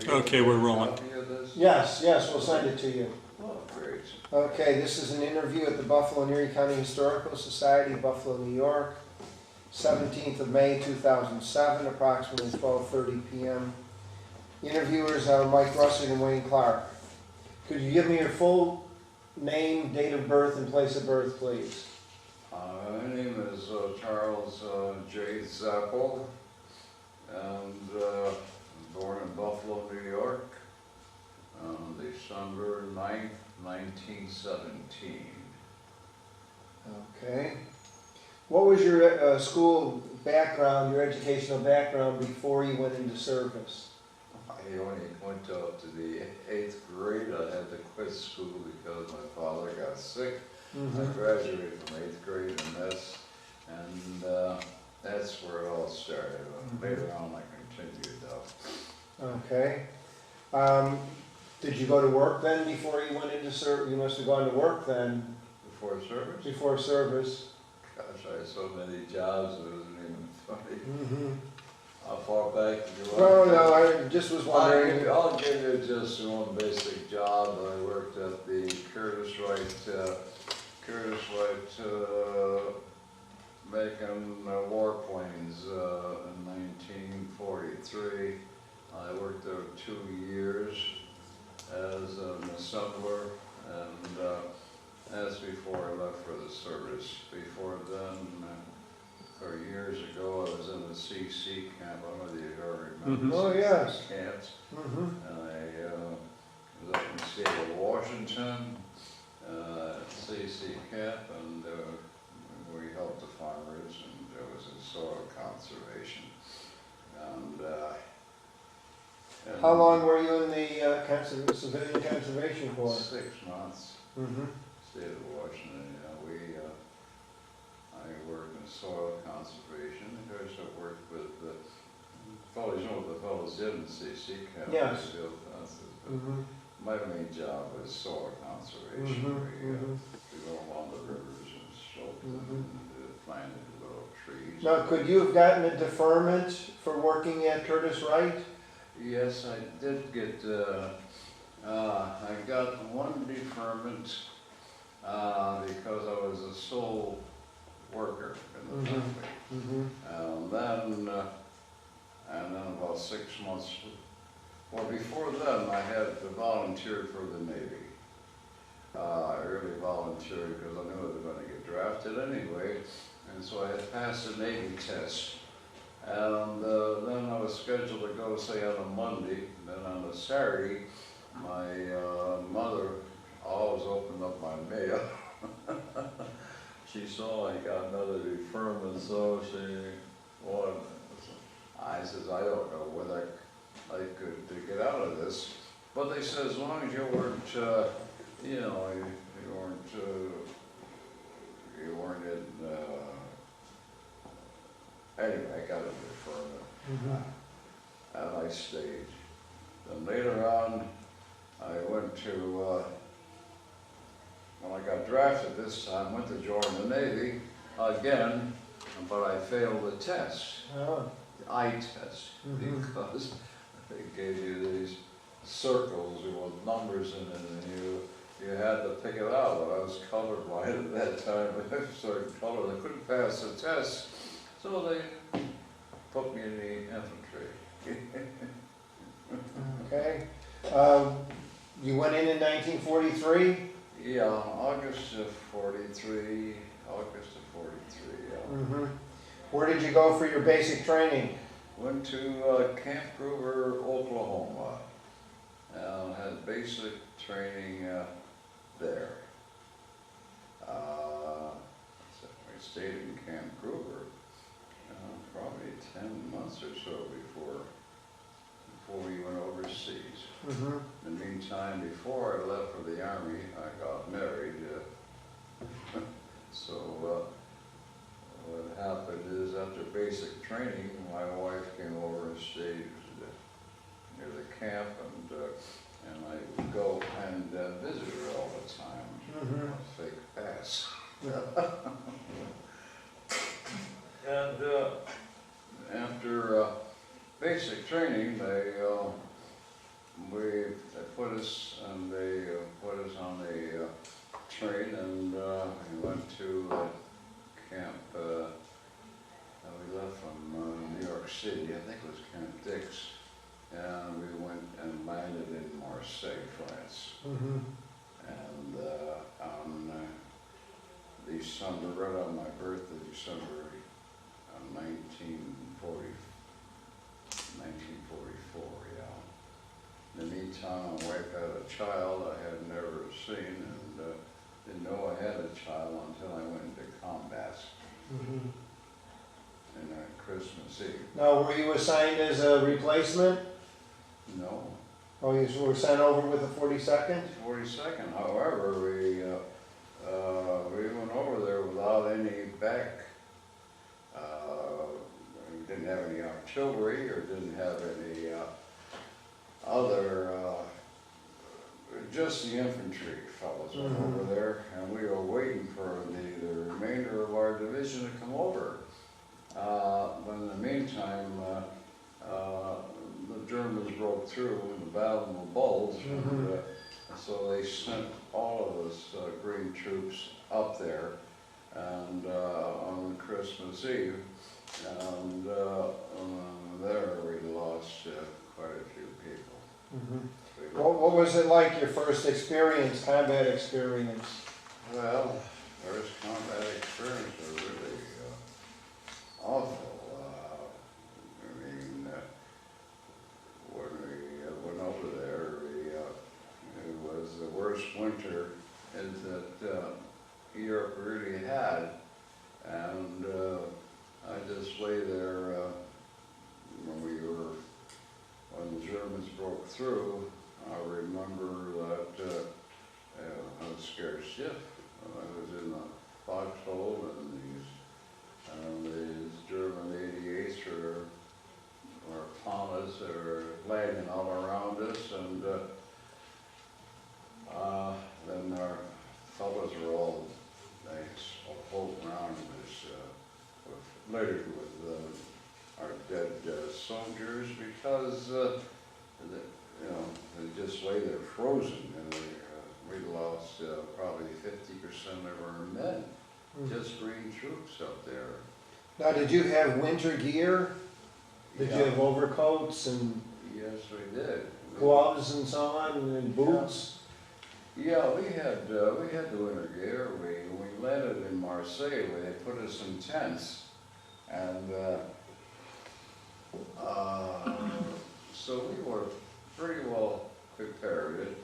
Okay, we're rolling. Yes, yes, we'll send it to you. Oh, great. Okay, this is an interview at the Buffalo and Erie County Historical Society, Buffalo, New York, 17th of May, 2007, approximately 12:30 p.m. Interviewers are Mike Russert and Wayne Clarke. Could you give me your full name, date of birth, and place of birth, please? My name is Charles J. Zappo, and born in Buffalo, New York, on December 9th, 1917. Okay. What was your school background, your educational background before you went into service? I only went up to the 8th grade. I had to quit school because my father got sick. I graduated from 8th grade, and that's where it all started. Later on, I continued though. Okay. Did you go to work then before you went into service? You must have gone to work then. Before service? Before service. Gosh, I had so many jobs, it wasn't even funny. How far back did you No, want? no, I just was wondering. I'll give you just one basic job. I worked at the Curtis Wright making warplanes in 1943. I worked there 2 years as an assembler, and that's before I left for the service. Before then, or years ago, I was in the CC camp. I don't know if you ever remember Oh, yes. camps. And I was up in the state of Washington, CC camp, and we helped the farmers, and there was in soil conservation. And How long were you in the civilian conservation corps? 6 months. State of Washington. I worked in soil conservation. Of course, I worked with the fellows. You know what the fellows did in CC camp? Yes. They built fences, but my main job was soil conservation. We go along the rivers and slopes and planted little trees. Now, could you have gotten a deferment for working at Curtis Wright? Yes, I did get. I got one deferment because I was a sole worker in the family. And then about 6 months. Well, before then, I had volunteered for the Navy. I really volunteered because I knew I was going to get drafted anyway, and so I had passed the Navy test. And then I was scheduled to go, say, on a Monday. Then on a Saturday, my mother always opened up my mail. She saw I got another deferment, so she wanted. I says, I don't know whether I could get out of this, but they said as long as you weren't, you weren't in. Anyway, I got a deferment, and I stayed. Then later on, I went to, when I got drafted this time, went to join the Navy again, but I failed the test, the eye test, because they gave you these circles with numbers in it, and you had to pick it out. But I was colorblind at that time with a certain color. I couldn't pass the test. So they put me in the infantry. Okay. You went in 1943? Yeah, August of 43, yeah. Where did you go for your basic training? Went to Camp Gruber, Oklahoma. Had basic training there. I stayed in Camp Gruber. Probably 10 months or so before we went overseas. In the meantime, before I left for the Army, I got married. So what happened is after basic training, my wife came over and stayed near the camp, and I would go and visit her all the time. A fake pass. And after basic training, they and they put us on the train, and we went to camp. We left from New York City, I think it was Camp Dix, and we went and landed in Marseille, France. Mm-hmm. And on December, right on my birthday, December 1944, yeah. In the meantime, my wife had a child I had never seen, and didn't know I had a child until I went into combat. Mm-hmm. And Christmas Eve. Now, were you assigned as a replacement? No. Oh, you were sent over with the 42nd? 42nd. However, we went over there without any back. We didn't have any artillery or didn't have any other. Just the infantry fellows went over there, and we were waiting for the remainder of our division to come over. But in the meantime, the Germans broke through in the Battle of the Bulge, and so they sent all of us green troops up there, and on Christmas Eve, and there we lost quite a few people. Mm-hmm. What was it like, your first experience, combat experience? Well, first combat experience was really awful. I mean, when we went over there, it was the worst winter that Europe really had, and I just lay there when the Germans broke through. I remember that I was scared stiff. I was in the foxhole, and these German 88s were upon us, they were landing all around us, and then our fellows were all floating around littered with our dead soldiers, because they just lay there frozen, and we lost probably 50% of our men, just green troops up there. Now, did you have winter gear? Did you have overcoats and Yes, we did. gloves and so on, and boots? Yeah, we had the winter gear. We landed in Marseille, where they put us in tents, and so we were pretty well prepared. It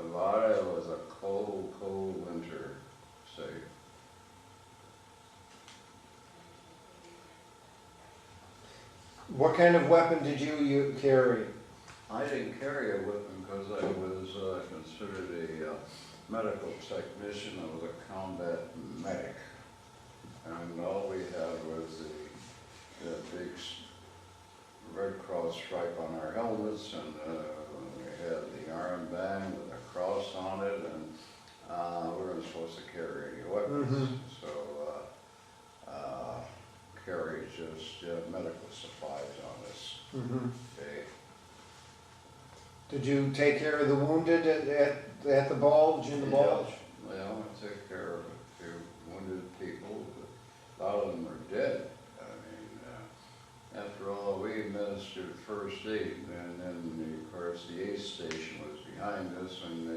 was a cold, cold winter, say. What kind of weapon did you carry? I didn't carry a weapon because I was considered a medical technician. I was a combat medic, and all we had was the big Red Cross stripe on our helmets, and we had the armband with a cross on it, and we weren't supposed to carry any weapons. So carried just medical supplies on us. Okay. Did you take care of the wounded at the Bulge, in the Bulge? Yeah, I took care of a few wounded people, but a lot of them are dead. I mean, after all, we administered first aid, and then, of course, the aid station was behind us, and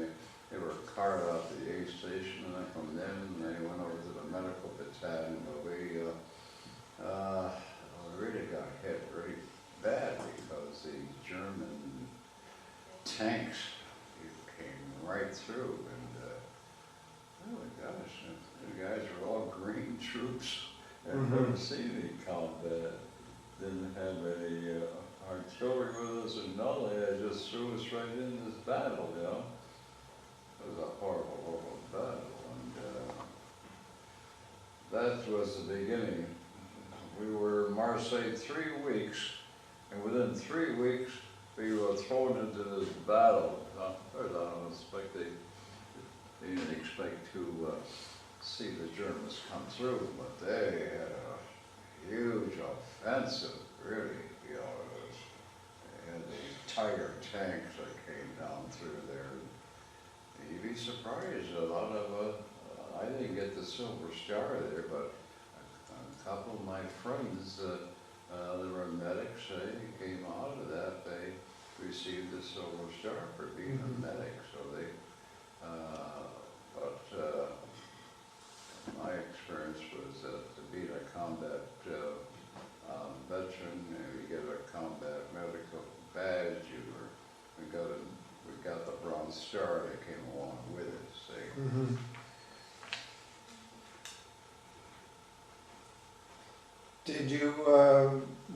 they were carted out to the aid station, and then from then they went over to the medical battalion, but we really got hit really bad because the German tanks came right through, and oh my gosh, the guys were all green troops. I've never seen any combat. Didn't have any artillery with us, and no, they just threw us right in this battle, you know. It was a horrible, horrible battle, and that was the beginning. We were in Marseille 3 weeks, and within 3 weeks, we were thrown into this battle. I don't expect they didn't expect to see the Germans come through, but they had a huge offensive, really. You know, they had these Tiger tanks that came down through there. surprised. A lot of, I didn't get the Silver Star there, but a couple of my friends, they were medics, they came out of that, they received the Silver Star for being a medic, so they, my experience was to be a combat veteran, you get a combat medical badge, we got the Bronze Star that came along with it, see. Mhm. Did you,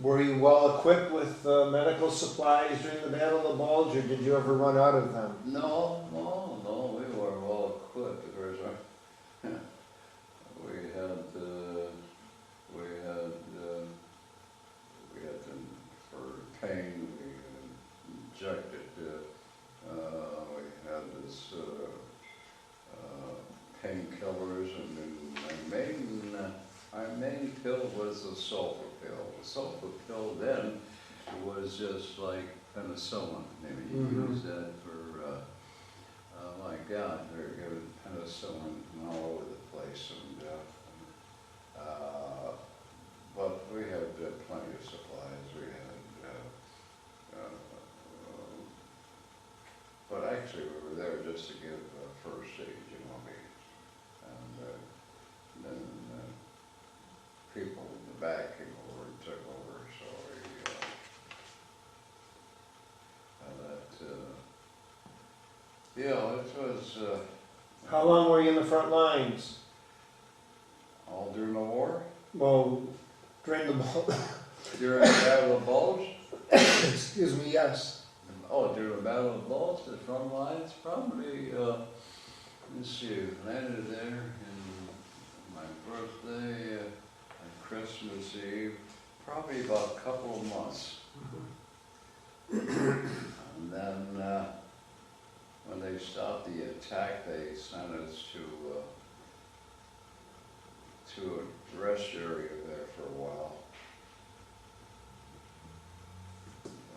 were you well equipped with medical supplies during the Battle of Bulge, or did you ever run out of them? No, we were well equipped. Of course, we had them for pain. We injected. We had this painkillers, and then our main pill was the sulfur pill. The sulfur pill then was just like penicillin. You use that for, oh my God, they're giving penicillin all over the place. But we had plenty of supplies. We had, but actually we were there just to give first aid, and then people in the back came over and took over, so it was How long were you in the front lines? all during the war. Well, during the Bulge. During the Battle of Bulge? Excuse me, yes. Oh, during the Battle of Bulge, the front lines, probably, let's see, landed there in my birthday, on Christmas Eve, probably about a couple of months. And then, when they stopped the attack, they sent us to a rest area there for a while.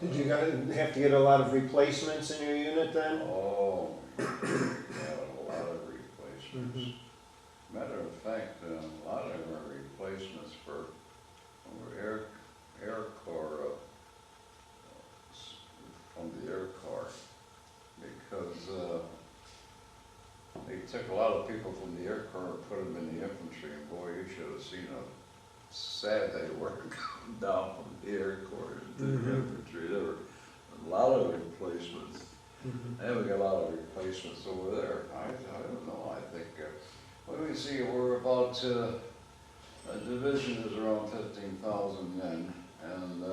Did you guys have to get a lot of replacements in your unit then? Oh, yeah, a lot of replacements. Matter of fact, a lot of them are replacements for Air Corps, from the Air Corps, because they took a lot of people from the Air Corps and put them in the infantry, and boy, you should have seen how sad they were coming down from the Air Corps to the infantry. There were a lot of replacements. And we got a lot of replacements over there. I don't know, I think, let me see, we're about, a division is around 15,000 men, and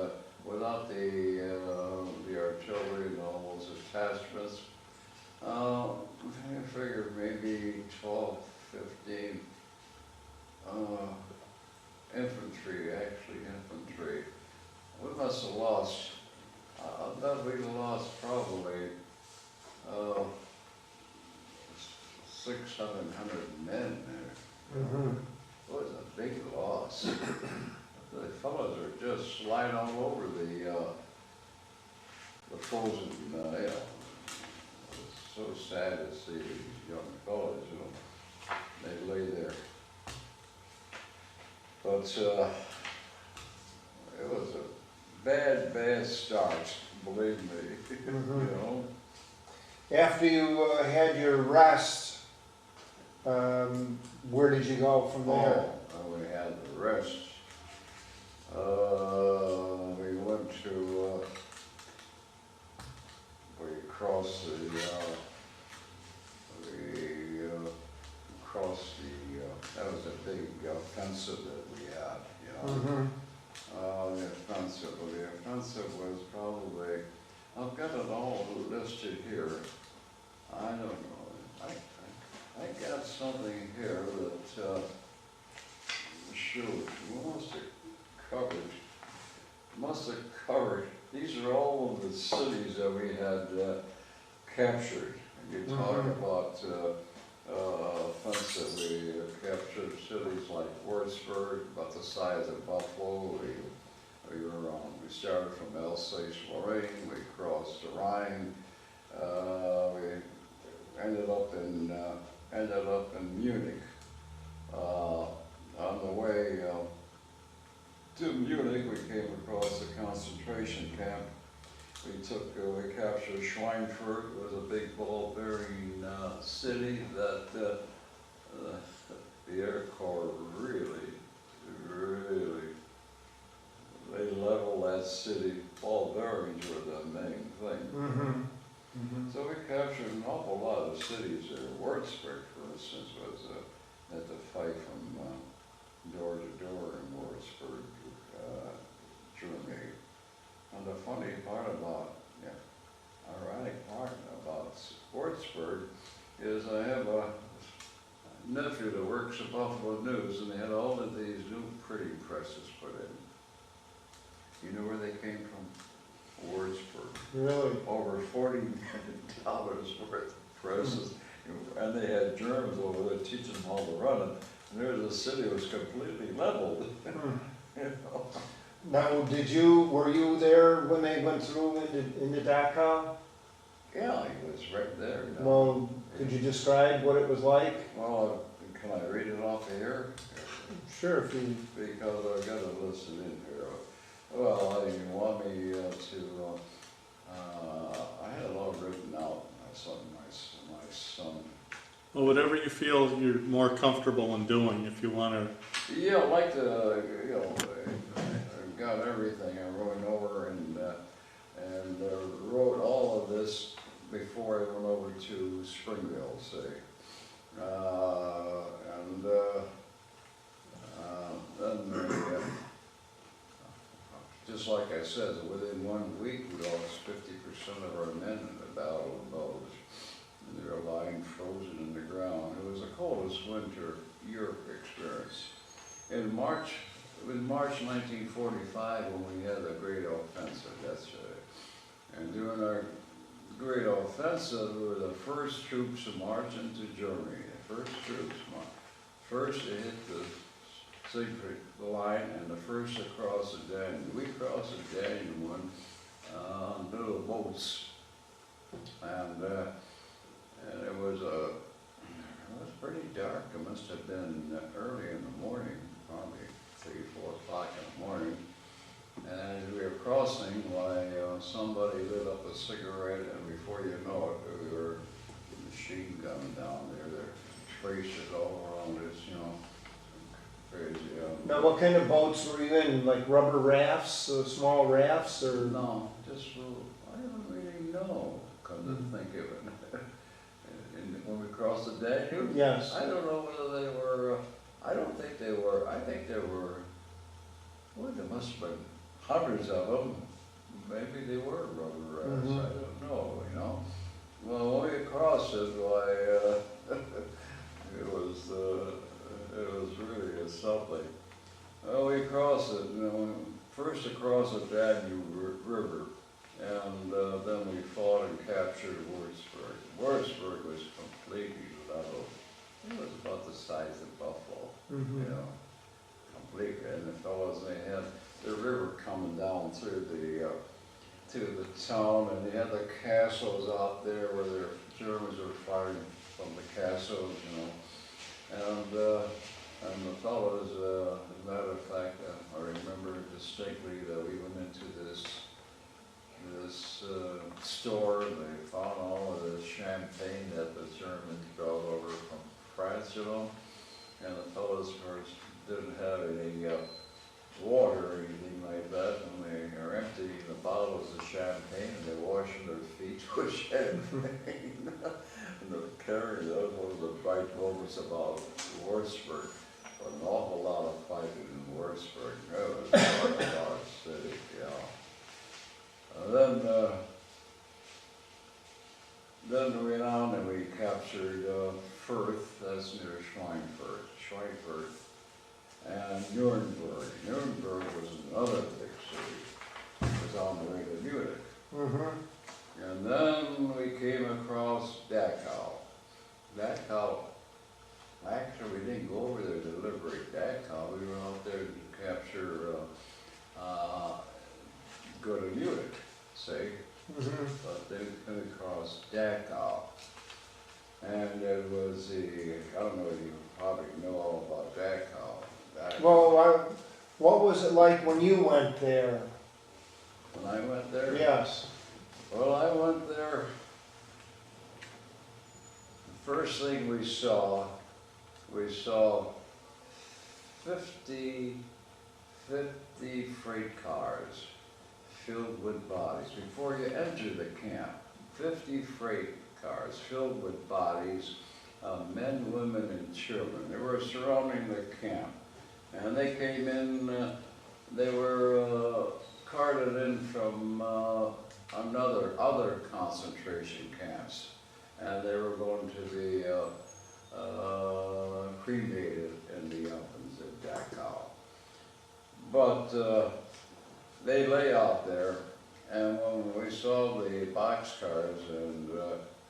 without the artillery and all those attachments, I figure maybe 12, 15 infantry. We must have lost, I bet we lost probably 600 men there. It was a big loss. The fellows are just sliding all over the frozen hill. It's so sad to see these young fellows, they lay there. But it was a bad start, believe me. After you had your rest, where did you go from there? Oh, we had the rest. We went to, we crossed that was a big offensive that we had, the offensive was probably, I've got it all listed here. I don't know, I got something here that shows, must have covered, these are all of the cities that we had captured. You talk about offensive, we captured cities like Würzburg, about the size of Buffalo. We started from Alsace-Lorraine, we crossed the Rhine, ended up in Munich. On the way to Munich, we came across a concentration camp. We captured Schweinfurt. It was a big ball-bearing city that the Air Corps really, they leveled that city. Ball bearings were the main thing. So we captured an awful lot of cities there. Würzburg, for instance, had to fight from door to door in Würzburg, Germany. And the funny part about, ironic part about Würzburg is I have a nephew that works at Buffalo News, and they had all of these new printing presses put in. You know where they came from? Würzburg. Really? Over $40 million worth of presses. And they had Germans over there teaching them how to run it. And there was a city that was completely leveled. You know? Now, were you there when they went through into Dachau? Yeah, he was right there. You know. Well, could you describe what it was like? Well, can I read it off of here? Sure, if you... Because I've got to listen in here. Well, you want me to, I had it all written out. My son. Well, whatever you feel you're more comfortable in doing, if you want to. Yeah, I'd like to, I got everything. I wrote over and wrote all of this before I went over to Springville, say. Just like I said, within 1 week we lost 50% of our men in the Battle of Bulge. And they were lying frozen in the ground. It was the coldest winter Europe experienced. It was March 1945 when we had the Great Offensive, that's right. And during our Great Offensive, we were the first troops to march into Germany. The first troops marched. First to hit the Siegfried line and the first to cross the Danube. We crossed the Danube on little boats. And it was pretty dark. It must have been early in the morning, probably 3, 4 o'clock in the morning. And as we were crossing, why somebody lit up a cigarette, and before you know it, we were machine gun down there. There were traces all around us, you know, crazy. Now, what kind of boats were you in? Like rubber rafts, small rafts, or? No, just little, I don't really know, come to think of it. And when we crossed the Danube? Yes. I don't know whether they were, I don't think they were, I think there were, well, there must have been hundreds of them. Maybe they were rubber rafts, I don't know, you know. Well, when we crossed it, why, it was really something. Well, we crossed it, you know, first across the Danube River, and then we fought and captured Würzburg. Würzburg was completely level. It was about the size of Buffalo, you know, completely. And the fellows, they had the river coming down through to the town, and they had the castles out there where the Germans were firing from the castles, you know. And the fellows, as a matter of fact, I remember distinctly that we went into this store, and they found all of the champagne that the Germans brought over from France, you know. And the fellows, of course, didn't have any water or anything like that, and they are emptying the bottles of champagne, and they're washing their feet with champagne. And they're carrying those. One of the bright moments about Würzburg. An awful lot of fighting in Würzburg. It was a large city, yeah. And then we went on and we captured Fürth, that's near Schweinfurt, and Nuremberg. Nuremberg was another big city. It was on the way to Munich. And then we came across Dachau. Dachau, actually we didn't go over there to liberate Dachau. We were out there to capture, go to Munich, say. But they came across Dachau. And it was I don't know if you probably know all about Dachau. Well, what was it like when you went there? When I went there? Yes. Well, I went there, the first thing we saw 50 freight cars filled with bodies. Before you enter the camp, 50 freight cars filled with bodies of men, women, and children. They were surrounding the camp. And they came in, they were carted in from other concentration camps. And they were going to be cremated in the ovens at Dachau. But they lay out there, and when we saw the boxcars and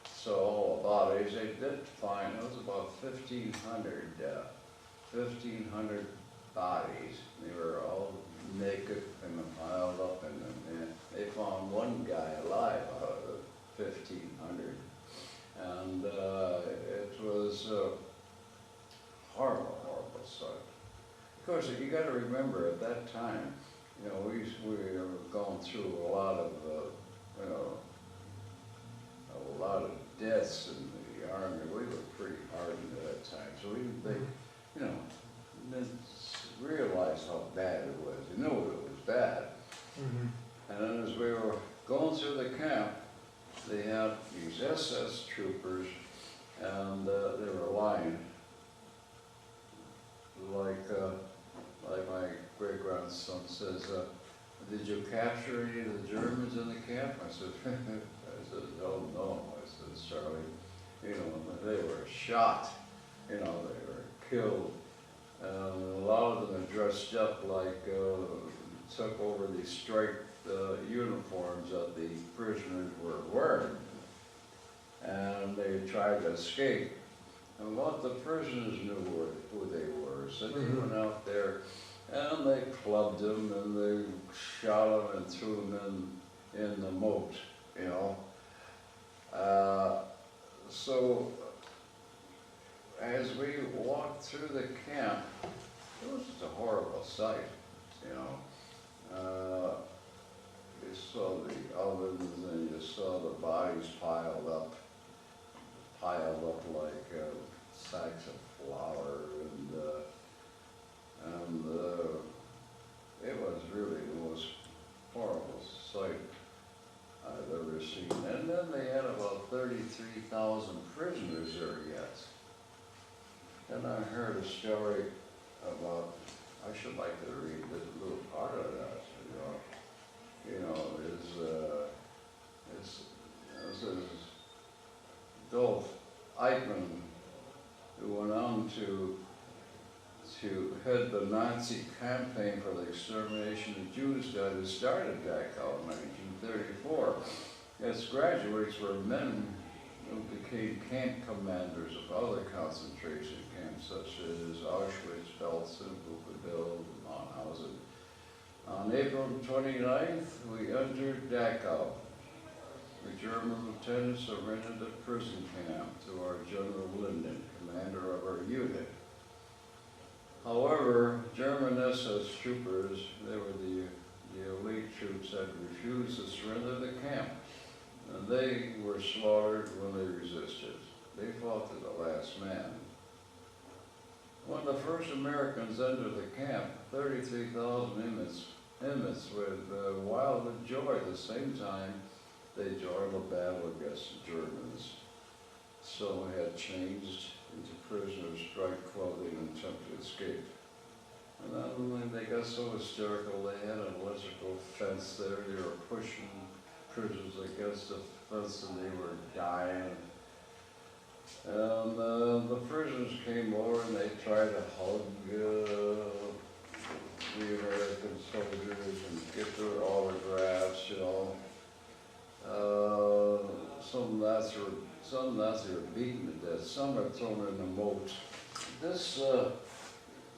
saw all the bodies, they did find, it was about 1,500 bodies. They were all naked and piled up in them. And they found one guy alive out of the 1,500. And it was a horrible, horrible sight. Of course, you got to remember at that time, you know, we were going through a lot of, you know, a lot of deaths in the army. We were pretty hardened at that time, so we didn't think, you know, didn't realize how bad it was. You knew it was bad. Mm-hmm. And then as we were going through the camp, they had these SS troopers, and they were lying like my great-grandson says, did you capture any of the Germans in the camp? I said, oh no. I said, Charlie, you know, they were shot, you know, they were killed. A lot of them are dressed up like, took over the striped uniforms that the prisoners were wearing. And they tried to escape. And what the prisoners knew who they were, so they went out there and they clubbed them and they shot them and threw them in the moat, you know. So as we walked through the camp, it was just a horrible sight, you know. You saw the ovens and you saw the bodies piled up like sacks of flour, and it was really the most horrible sight I've ever seen. And then they had about 33,000 prisoners there yet. And I heard a story about, I should like to read this little part of that, you know, is Dolph Eichmann, who went on to head the Nazi campaign for the extermination of Jews that had started Dachau in 1934. His graduates were men who became camp commanders of other concentration camps such as Auschwitz, Belsen, Buchenwald, and Mauthausen. On April 29th, we entered Dachau. The German lieutenant surrendered the prison camp to our General Linden, commander of our unit. However, German SS troopers, they were the elite troops, had refused to surrender the camp, and they were slaughtered when they resisted. They fought to the last man. When the first Americans entered the camp, 33,000 inmates with wild with joy at the same time they joined the battle against the Germans. Some had changed into prisoners, striped clothing, and attempted to escape. And then when they got so hysterical, they had an electrical fence there. They were pushing prisoners against the fence and they were dying. And the prisoners came over and they tried to hug the American soldiers and get their autographs, you know. Some Nazis were beaten to death. Some were thrown in the moat. This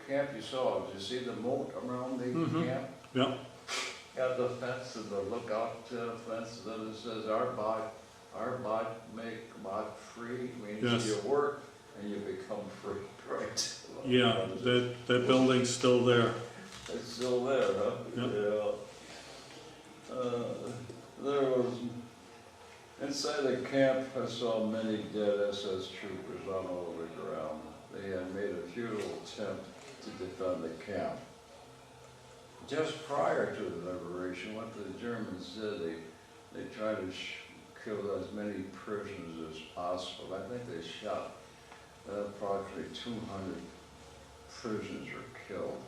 camp you saw, did you see the moat around the camp? Yeah. Got the fence and the lookout fence, and then it says our our make bot free, means Yes. you work and you become free, right? Yeah, that building's still there. It's still there, huh? Yep. Yeah. There was, inside the camp, I saw many dead SS troopers on all the ground. They had made a futile attempt to defend the camp. Just prior to the liberation, what the Germans did, they tried to kill as many prisoners as possible. I think they shot approximately 200 prisoners were killed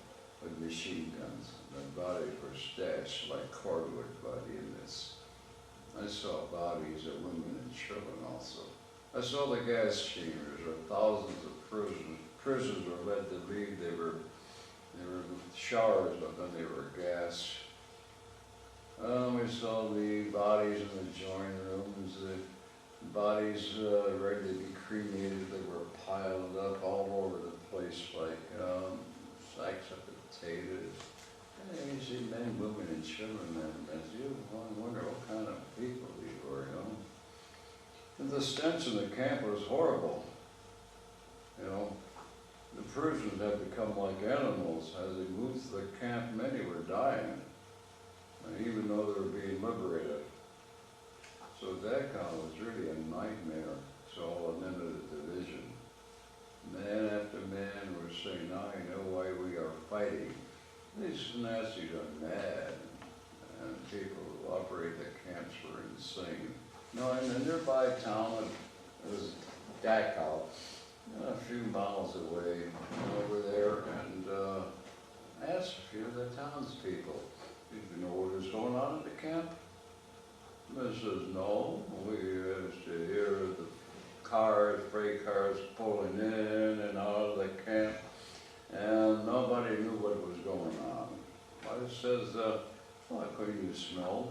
with machine guns. Their bodies were stashed like cordwood by the inmates. I saw bodies of women and children also. I saw the gas chambers where thousands of prisoners were led to leave. They were showers, but then they were gassed. We saw the bodies in the joint rooms, the bodies ready to be cremated. They were piled up all over the place like sacks of potatoes. And you see men, women, and children, and as you wonder what kind of people these were, you know. And the stench in the camp was horrible, you know. The prisoners had become like animals. As they moved to the camp, many were dying, even though they were being liberated. So Dachau was really a nightmare to all the men of the division. Man after man were saying, now you know why we are fighting. These Nazis are mad, and people who operate the camps were insane. No, in the nearby town, it was Dachau, a few miles away over there, and I asked a few of the townspeople, did you know what was going on at the camp? They says, no, we used to hear the cars, freight cars pulling in and out of the camp, and nobody knew what was going on. I says, well, couldn't you smell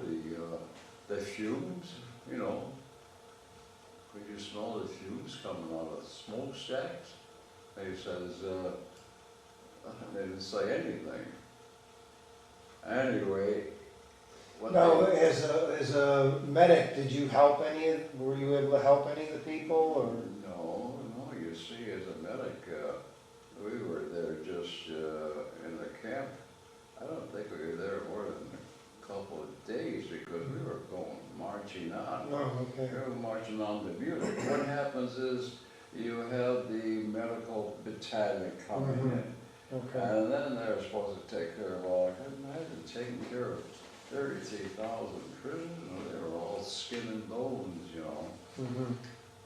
the fumes, you know? Could you smell the fumes coming out of the smokestacks? He says, they didn't say anything. Anyway, what Now, they, as a medic, did you help were you able to help any of the people, or? no, you see, as a medic, we were there just in the camp. I don't think we were there more than a couple of days because we were marching on. Oh, okay. We were marching on to Munich. What happens is you have the medical battalion coming in. Okay. And then they're supposed to take care of all, imagine taking care of 33,000 prisoners. They were all skin and bones, you know.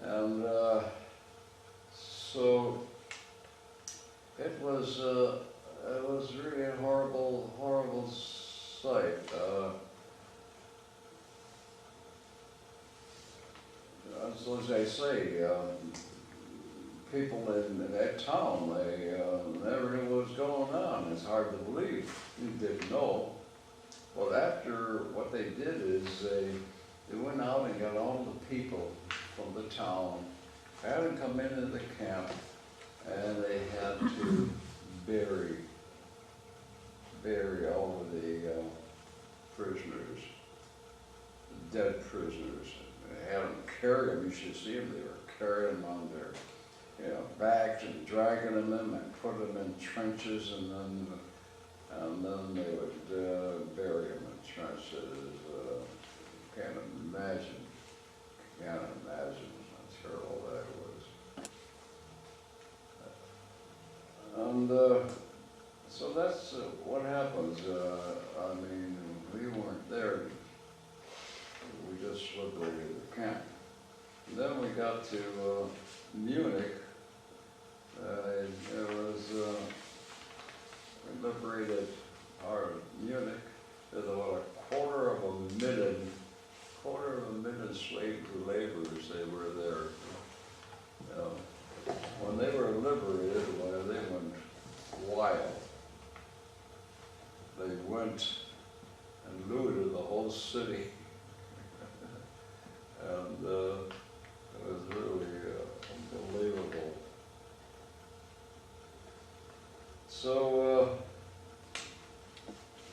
And so it was really a horrible, horrible sight. As I say, people in that town, they never knew what was going on. It's hard to believe. You didn't know. Well, after what they did is they went out and got all the people from the town, had them come into the camp, and they had to bury all of the prisoners, the dead prisoners. They had them carry them. You should see them. They were carrying them on their backs and dragging them in and put them in trenches, and then they would bury them in trenches. Can't imagine how terrible that was. And so that's what happens. I mean, we weren't there. We just liberated the camp. And then we got to Munich. It was we liberated our Munich. There's about a quarter of a million slave laborers. They were there. When they were liberated, they went wild. They went and looted the whole city, and it was really unbelievable. So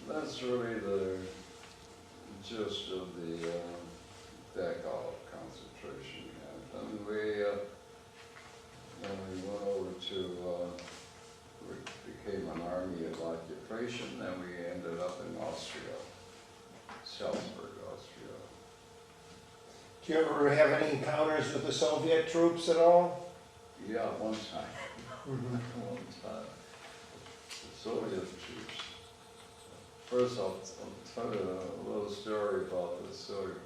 that's really the gist of the Dachau concentration. operation, then we ended up in Austria, Salzburg, Austria. Do you ever have any encounters with the Soviet troops at all? Yeah, one time. Mm-hmm. One time. The Soviet troops. First, I'll tell you a little story about the Soviet.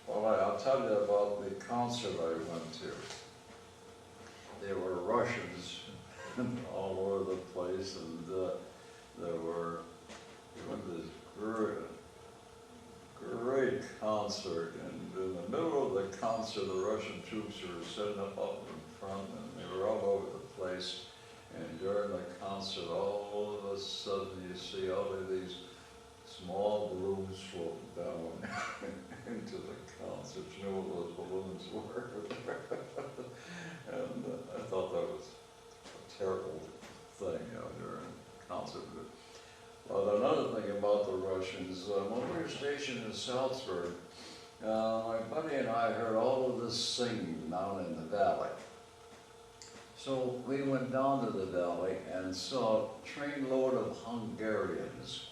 Well, I'll tell you about the concert I went to. There were Russians all over the place, and we went to this great concert, and in the middle of the concert, the Russian troops were setting up in front, and they were all over the place. And during the concert, all of a sudden, you see all of these small balloons floating down into the concert. You know what those balloons were? And I thought that was a terrible thing, during a concert. But another thing about the Russians, when we were stationed in Salzburg, my buddy and I heard all of this singing down in the valley. So we went down to the valley and saw a trainload of Hungarians.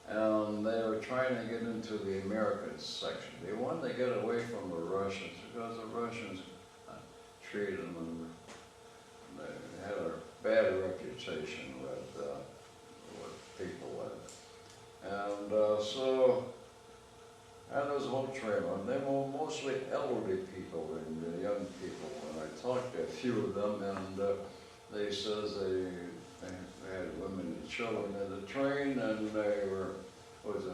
And they were trying to get into the American section. They wanted to get away from the Russians because the Russians treated them, they had a bad reputation with people. And and there was a whole train, and they were mostly elderly people and young people. And I talked to a few of them, and they says they had women and children in the train, and they was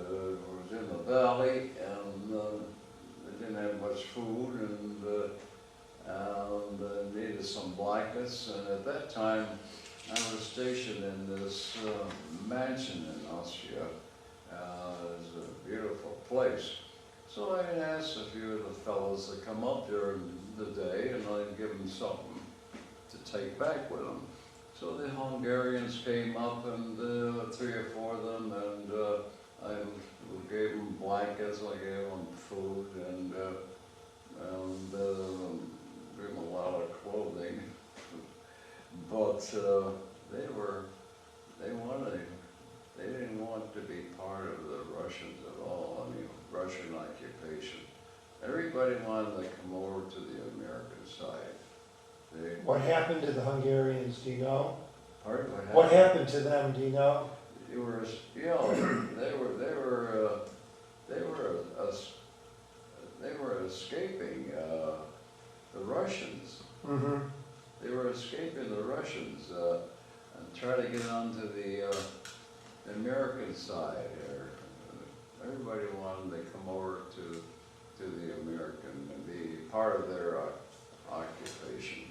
in the valley, and they didn't have much food, and needed some blankets. And at that time, I was stationed in this mansion in Austria. It's a beautiful place. So I asked a few of the fellows to come up during the day, and I'd give them something to take back with them. So the Hungarians came up, and 3 or 4 of them, and I gave them blankets, I gave them food, and gave them a lot of clothing. But they didn't want to be part of the Russians at all. I mean, Russian occupation. Everybody wanted to come over to the American side. What happened to the Hungarians, do you know? Pardon? What happened to them, do you know? They were, they were escaping the Russians. Mm-hmm. They were escaping the Russians and trying to get onto the American side. Everybody wanted to come over to the American and be part of their occupation.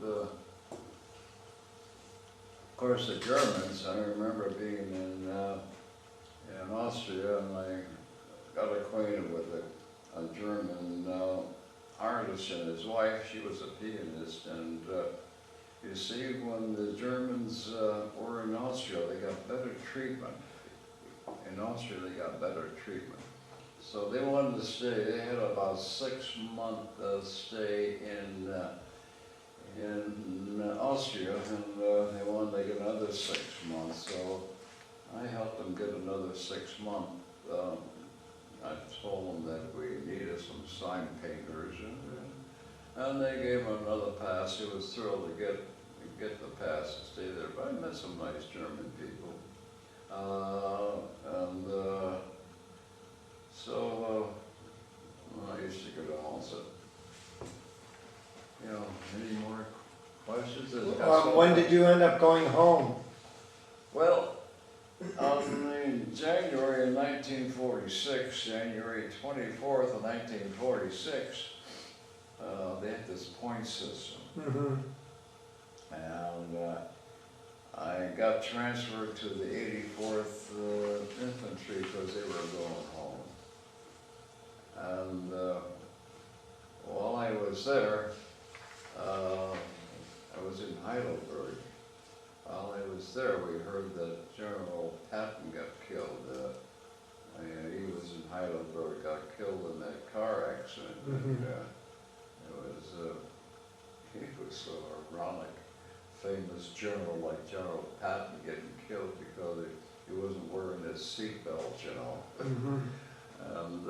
Of course, the Germans, I remember being in Austria, and I got acquainted with a German artist and his wife. She was a pianist, and you see, when the Germans were in Austria, they got better treatment. In Austria, they got better treatment. So they wanted to stay. They had about a 6-month stay in Austria, and they wanted to get another 6 months. So I helped them get another 6 months. I told them that we needed some sign painters, and they gave him another pass. He was thrilled to get the pass to stay there. But I met some nice German people. I used to go to Russert. Any more questions? When did you end up going home? Well, in January of 1946, January 24th of 1946, they had this point system. Mm-hmm. And I got transferred to the 84th Infantry because they were going home. And while I was there, I was in Heidelberg. While I was there, we heard that General Patton got killed. He was in Heidelberg, got killed in that car accident. Mm-hmm. And it was so ironic. famous general like General Patton getting killed because he wasn't wearing his seatbelt, you know. And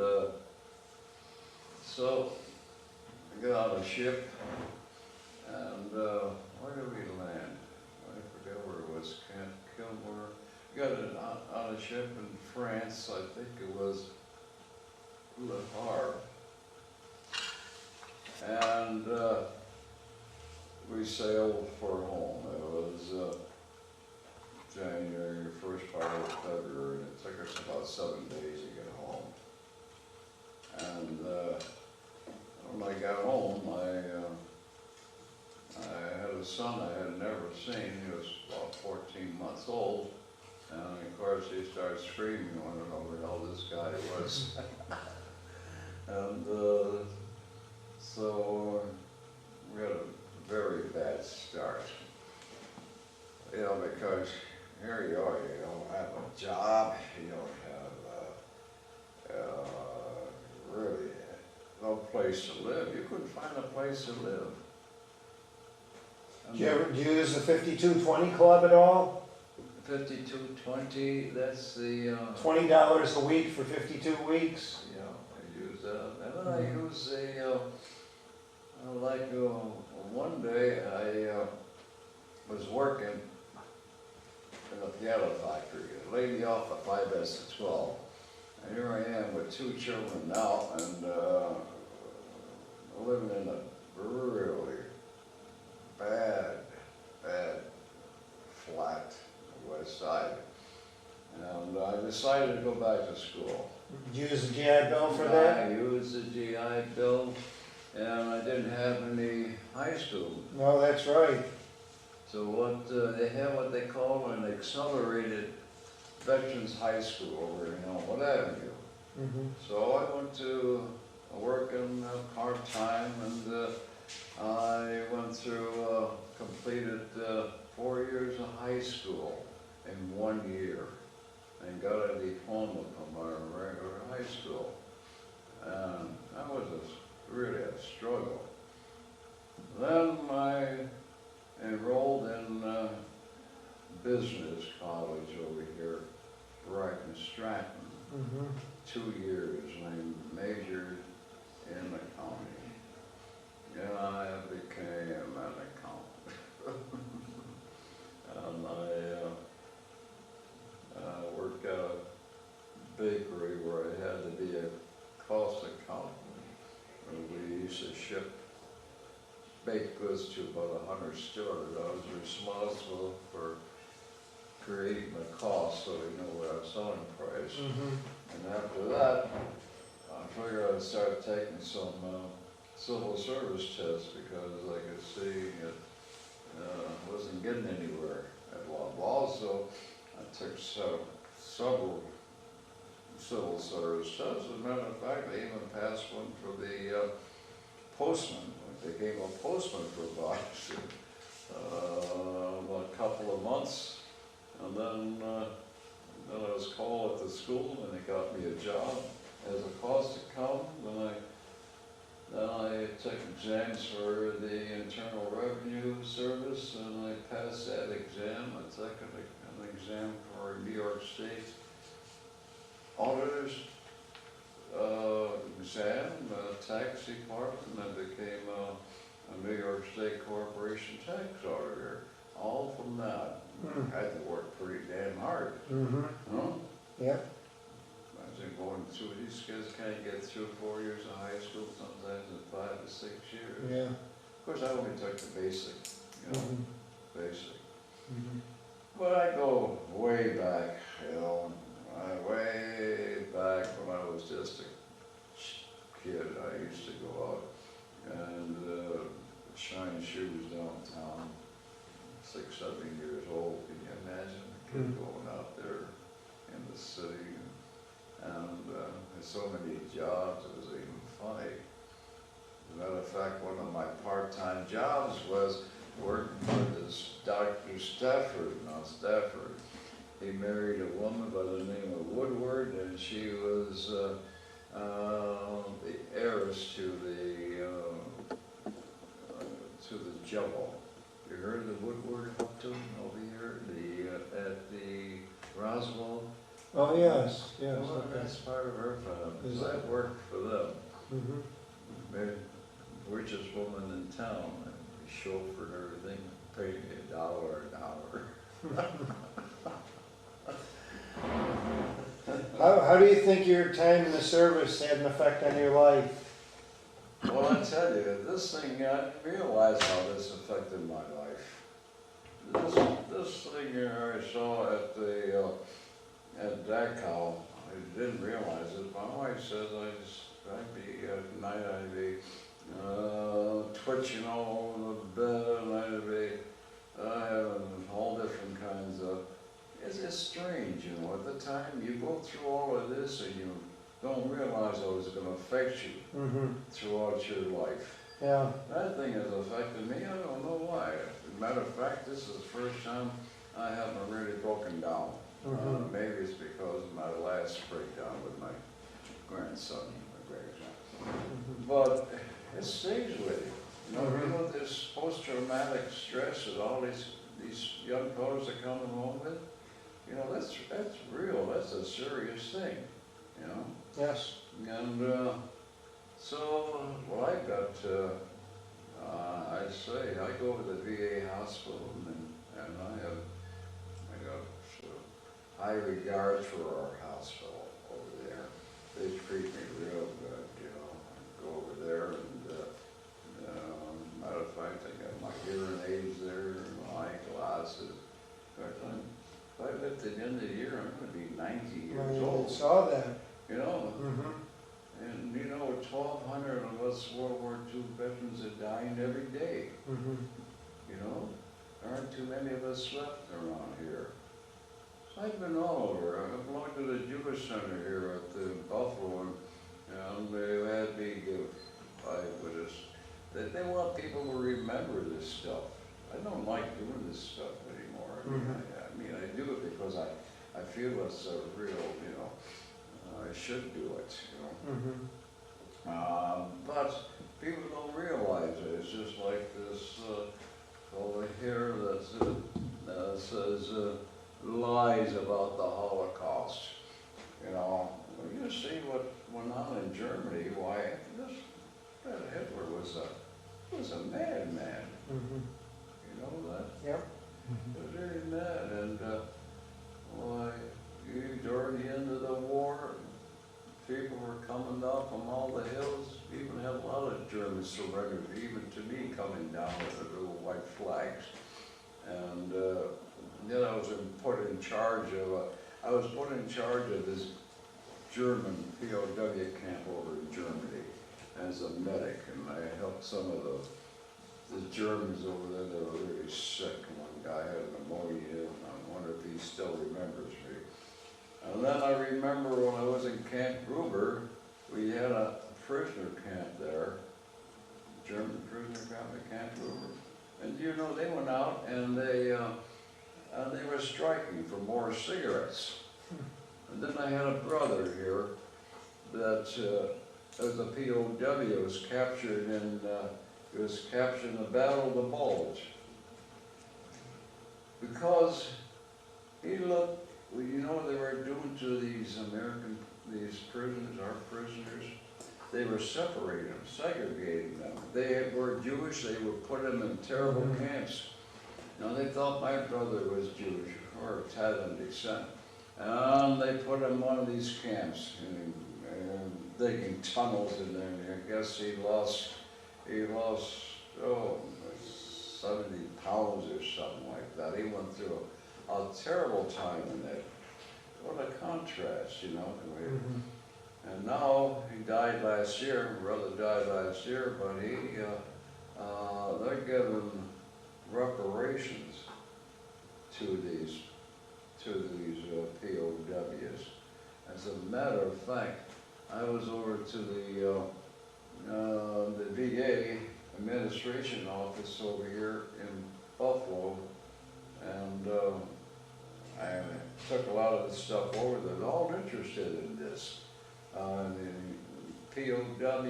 so I got on a ship, and where did we land? I forget where it was, Camp Kilmore. We got on a ship in France, I think it was Le Havre. And we sailed for home. It was January, first part of February, and it took us about 7 days to get home. And when I got home, I had a son I had never seen. He was about 14 months old. And of course he started screaming, I don't know who the hell this guy was. And so we had a very bad start. You know, because here you are, you don't have a job, you don't have really no place to live. You couldn't find a place to live. Did you ever use the 5220 club at all? 5220, that's the... $20 a week for 52 weeks? Yeah, I use that. And then I use one day I was working in the piano factory. They laid me off at 5S to 12. And here I am with 2 children now, and living in a really bad flat on the west side. And I decided to go back to school. Did you use the GI Bill for that? I used the GI Bill, and I didn't have any high school. No, that's right. So they have what they call an accelerated Veterans High School over in Elmwood Avenue. So I went to work in part-time, and I went through, completed 4 years of high school in 1 year, and got a diploma from our regular high school. And that was really a struggle. Then I enrolled in business college over here, right in Stratton. 2 years, I majored in accounting. And I became an accountant. And I worked at a bakery where I had to be a cost accountant. And we used to ship baked goods to about 100 stores. I was responsible for creating the cost so we know what our selling price. And after that, I figured I'd start taking some civil service tests because I could see it wasn't getting anywhere at Naval. So I took several civil service tests. As a matter of fact, I even passed one for the postman. I became a postman for about a couple of months. And then I was called at the school, and they got me a job as a cost accountant. Then I took exams for the Internal Revenue Service, and I passed that exam. I took an exam for New York State Auditors exam, tax department. I became a New York State Corporation tax auditor. All from that. I had to work pretty damn hard. Huh? Yeah. Imagine going through, these kids can't get through 4 years of high school, sometimes in 5 to 6 years. Yeah. Of course, I only took the basic, you know, basic. But I go way back, you know, way back when I was just a kid. I used to go out and shine shoes downtown. 6, 7 years old, can you imagine a kid going out there in the city? And there's so many jobs, it was even funny. As a matter of fact, one of my part-time jobs was working for this Dr. Stafford. Now Stafford, he married a woman by the name of Woodward, and she was the heiress to the Zappo. You heard of the Woodward Upton over here, at the Roswell? Oh, yes, yes, Well, okay. that's part of her Is family. I that- worked for them. Mhm. The richest woman in town, and we chauffeured and everything, paid me $1 an hour. How do you think your time in the service had an effect on your life? Well, I tell you, this thing, I didn't realize how this affected my life. This thing here I saw at at Dachau, I didn't realize it. My wife says I'd be, at night I'd be twitching all over the bed, and I'd be having all different kinds of, it's strange, you know, at the time you go through all of this and you don't realize how it's going to affect you Mm-hmm. throughout your life. Yeah. That thing has affected me, I don't know why. As a matter of fact, this is the first time I haven't really broken down. Mhm. Maybe it's because of my last breakdown with my grandson, Mhm. but it stays with you. You know, Mhm. this post-traumatic stress that all these young fellows are coming home with, you know, that's real, that's a serious thing, you know? Yes. And so, well, I got, I say, I go to the VA hospital and I got high regard for our hospital over there. They treat me real good, you know. I go over there and, matter of fact, I got my hearing aids there, my glasses. In fact, if I live to the end of the year, I'm gonna be 90 years I old, saw that. you know. Mm-hmm. And you know, 1,200 of us World War II veterans are dying every day, Mm-hmm. you know? There aren't too many of us left around here. So I've been all over. I belong to the Jewish Center here at the Buffalo, and they had me give five with us. They want people to remember this stuff. I don't like doing this stuff anymore. I mean, I do it because I feel it's a real, you know, I should do it, you know. Mm-hmm. But people don't realize it. It's just like this over here that says lies about the Holocaust. You know, when you see what went on in Germany, why that Hitler was a madman. Mm-hmm. You know that? Yep. He was very mad, and why during the end of the war, people were coming down from all the hills. We even had a lot of Germans surrendered, even to me, coming down with the little white flags. And then I was put in charge of this German POW camp over in Germany as a medic, and I helped some of the Germans over there that were really sick. One guy had pneumonia, and I wonder if he still remembers me. And then I remember when I was in Camp Gruber, we had a prisoner camp there, German prisoner camp at Camp Gruber. And you know, they went out and they were striking for more cigarettes. And then I had a brother here that was a POW, was captured in the Battle of the Bulge. Because he looked, well, you know what they were doing to these prisoners, our prisoners? They were separating them, segregating them. They were Jewish, they would put them in terrible camps. Now they thought my brother was Jewish, or Italian descent. And they put him in one of these camps, and digging tunnels in there, and I guess he lost, 70 pounds or something like that. He went through a terrible time in that. What a contrast, you know. And now, he died last year, brother died last year, but they're giving reparations to these POWs. As a matter of fact, I was over to the VA administration office over here in Buffalo, and I took a lot of the stuff over. They're all interested in this. The POW,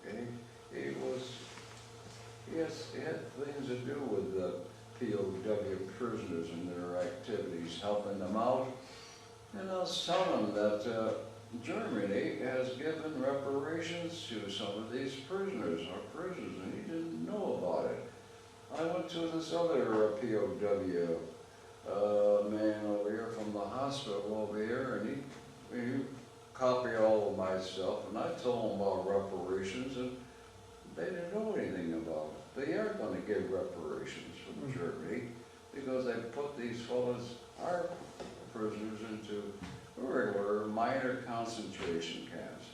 he he's helping them out. And I was telling him that Germany has given reparations to some of these prisoners, our prisoners, and he didn't know about it. I went to this other POW man over here from the hospital over here, and he copied all of my stuff, and I told him about reparations, and they didn't know anything about it. They are going to give reparations from Germany because they put these fellas, our prisoners, into regular minor concentration camps.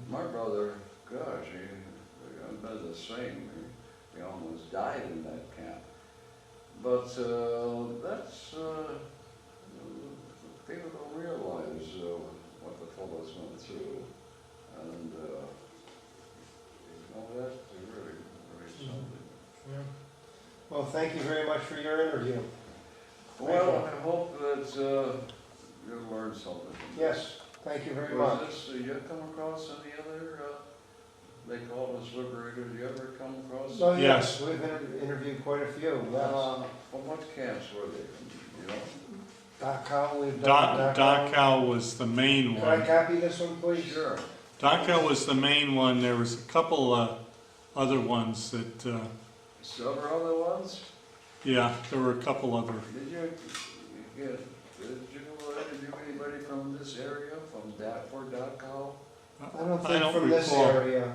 My brother, gosh, he been the same. He almost died in that camp. But that's, people don't realize what the fellows went through. And, that's really, really something. Yeah. Well, thank you very much for your interview. Well, I hope that you learned something. Yes, thank you very Was much. this, you come across any other, they called us liberators, you ever come across? Oh, Yes. yes, we've interviewed quite a few, yes. From what camps were they from, you know? Dachau, we've done Dachau was the main Can I one. copy this one, please? Sure. Dachau was the main one. There was a couple other ones that, Several other ones? yeah, there were a couple other. Did you interview anybody from this area, from Fort Dachau? I don't think from this recall. area.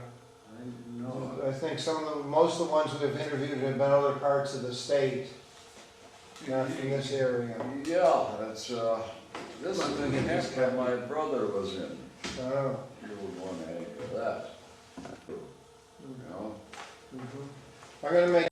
I know. I think most of the ones we've interviewed have been other parts of the state, not from this area. Yeah, that's, this is the camp that my brother was in. Oh. You would want any of that. You know? I'm gonna make